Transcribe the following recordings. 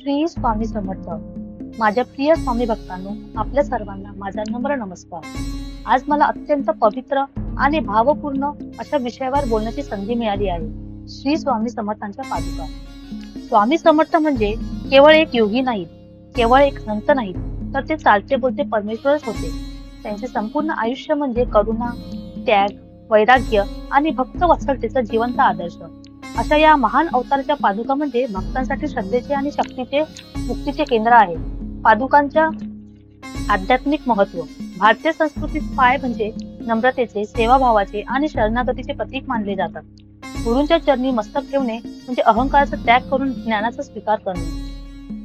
श्री स्वामी समर्थ. माझ्या प्रिय स्वामी भक्तांनो, आपल्या सर्वांना माझा नम्र नमस्कार. आज मला अत्यंत पवित्र आणि भावपूर्ण अशा विषयावर बोलण्याची संधी मिळाली आहे. श्री स्वामी समर्थांच्या पादुका. स्वामी समर्थ म्हणजे केवळ एक योगी नाहीत, केवळ एक संत नाहीत, तर ते चालते बोलते परमेश्वरच होते. त्यांचे संपूर्ण आयुष्य म्हणजे करुणा, त्याग, वैराग्य आणि भक्त वत्सलतेचा जिवंत आदर्श. अशा या महान अवताराच्या पादुका म्हणजे भक्तांसाठी श्रद्धेचे आणि शक्तीचे मुक्तीचे केंद्र आहे. पादुकांच्या आध्यात्मिक महत्व. भारतीय संस्कृतीत पाय म्हणजे नम्रतेचे, सेवाभावाचे आणि शरणागतीचे प्रतीक मानले जातात. गुरूंच्या चरणी मस्तक ठेवणे म्हणजे अहंकाराचा त्याग करून ज्ञानाचा स्वीकार करणे.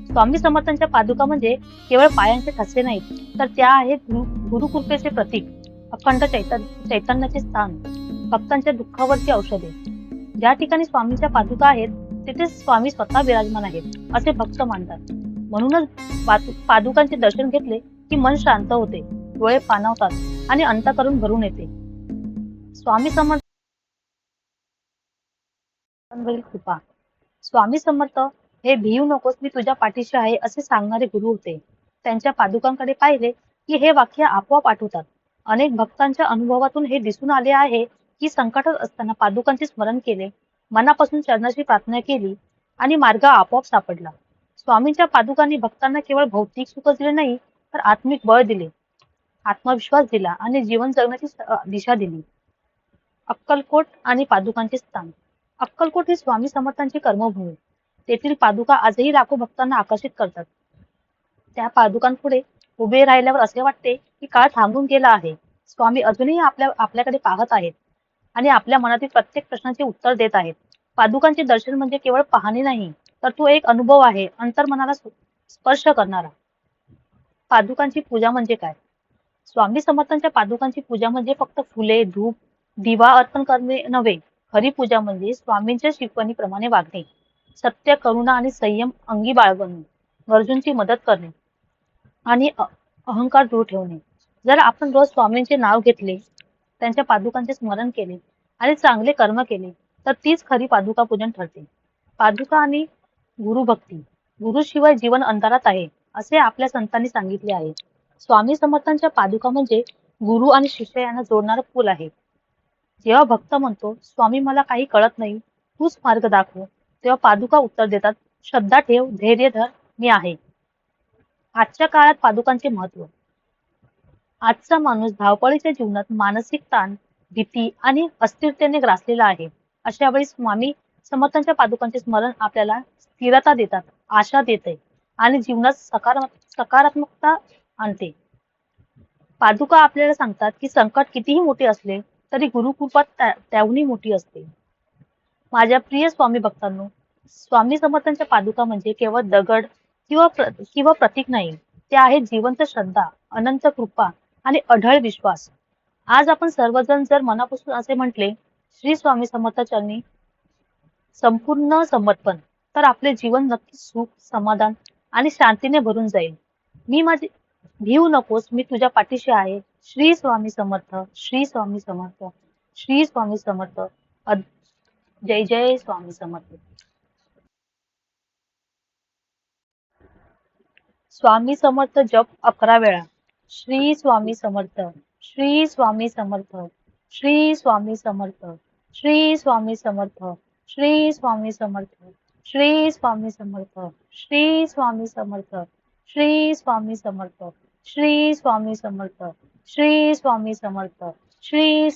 स्वामी समर्थांच्या पादुका म्हणजे केवळ पायांचे ठसे नाहीत, तर त्या आहेत गुरुकृपेचे प्रतीक, अखंड चैतन्याचे स्थान, भक्तांच्या दुःखावरची औषधे. ज्या ठिकाणी स्वामींच्या पादुका आहेत तिथे स्वामी स्वतः विराजमान आहेत असे भक्त मानतात. म्हणूनच पादुकांचे दर्शन घेतले की मन शांत होते, डोळे पाणावतात आणि अंतःकरण भरून येते. स्वामी समर्थ कृपा. स्वामी समर्थ हे भिवू नकोस, मी तुझ्या पाठीशी आहे असे सांगणारे गुरु होते. त्यांच्या पादुकांकडे पाहिले की हे वाक्य आपोआप आठवतात. अनेक भक्तांच्या अनुभवातून हे दिसून आले आहे की संकटात असताना पादुकांचे स्मरण केले, मनापासून चरणाची प्रार्थना केली आणि मार्ग आपोआप सापडला. स्वामींच्या पादुकांनी भक्तांना केवळ भौतिक सुख दिले नाही, तर आत्मिक बळ दिले, आत्मविश्वास दिला आणि जीवन जगण्याची दिशा दिली. अक्कलकोट आणि पादुकांचे स्थान. अक्कलकोट ही स्वामी समर्थांची कर्मभूमी. तेथील पादुका आजही लाखो भक्तांना आकर्षित करतात. त्या पादुकांपुढे उभे राहिल्यावर असे वाटते की काळ थांबून गेला आहे. स्वामी अजूनही आपल्याकडे पाहत आहेत आणि आपल्या मनातील प्रत्येक प्रश्नाचे उत्तर देत आहेत. पादुकांचे दर्शन म्हणजे केवळ पाहणे नाही, तर तो एक अनुभव आहे, अंतर्मनाला स्पर्श करणारा. पादुकांची पूजा म्हणजे काय? स्वामी समर्थांच्या पादुकांची पूजा म्हणजे फक्त फुले, धूप, दिवा अर्पण करणे नव्हे. खरी पूजा म्हणजे स्वामींच्या शिकवणीप्रमाणे वागणे, सत्य, करुणा आणि संयम अंगी बाळगणे, गरजूंची मदत करणे आणि अहंकार दूर ठेवणे. जर आपण रोज स्वामींचे नाव घेतले, त्यांच्या पादुकांचे स्मरण केले आणि चांगले कर्म केले, तर तीच खरी पादुका पूजन ठरते. पादुका आणि गुरुभक्ती. गुरुशिवाय जीवन अंधारात आहे असे आपल्या संतांनी सांगितले आहे. स्वामी समर्थांच्या पादुका म्हणजे गुरु आणि शिष्य यांना जोडणारा पूल आहे. जेव्हा भक्त म्हणतो, स्वामी मला काही कळत नाही, तूच मार्ग दाखव, तेव्हा पादुका उत्तर देतात, श्रद्धा ठेव, धैर्य धर, मी आहे. आजच्या काळात पादुकांचे महत्व. आजचा माणूस धावपळीच्या जीवनात मानसिक ताण, भीती आणि अस्थिरतेने ग्रासलेला आहे. अशा वेळी स्वामी समर्थांच्या पादुकांचे स्मरण आपल्याला स्थिरता देतात, आशा देते आणि जीवनात सकारात्मकता आणते. पादुका आपल्याला सांगतात की संकट कितीही मोठे असले तरी गुरुकृपा त्याहूनही मोठी असते. माझ्या प्रिय स्वामी भक्तांनो, स्वामी समर्थांच्या पादुका म्हणजे केवळ दगड किंवा प्रतीक नाही, ते आहेत जिवंत श्रद्धा, अनंत कृपा आणि अढळ विश्वास. आज आपण सर्वजण जर मनापासून असे म्हटले, श्री स्वामी समर्थ चरणी संपूर्ण समर्पण, तर आपले जीवन नक्की सुख, समाधान आणि शांतीने भरून जाईल. भिवू नकोस, मी तुझ्या पाठीशी आहे. श्री स्वामी समर्थ, श्री स्वामी समर्थ, श्री स्वामी समर्थ. जय जय स्वामी समर्थ. स्वामी समर्थ जप 11 वेळा. श्री स्वामी समर्थ, श्री स्वामी समर्थ, श्री स्वामी समर्थ, श्री स्वामी समर्थ, श्री स्वामी समर्थ, श्री स्वामी समर्थ, श्री स्वामी समर्थ, श्री स्वामी समर्थ, श्री स्वामी समर्थ, श्री स्वामी समर्थ, श्री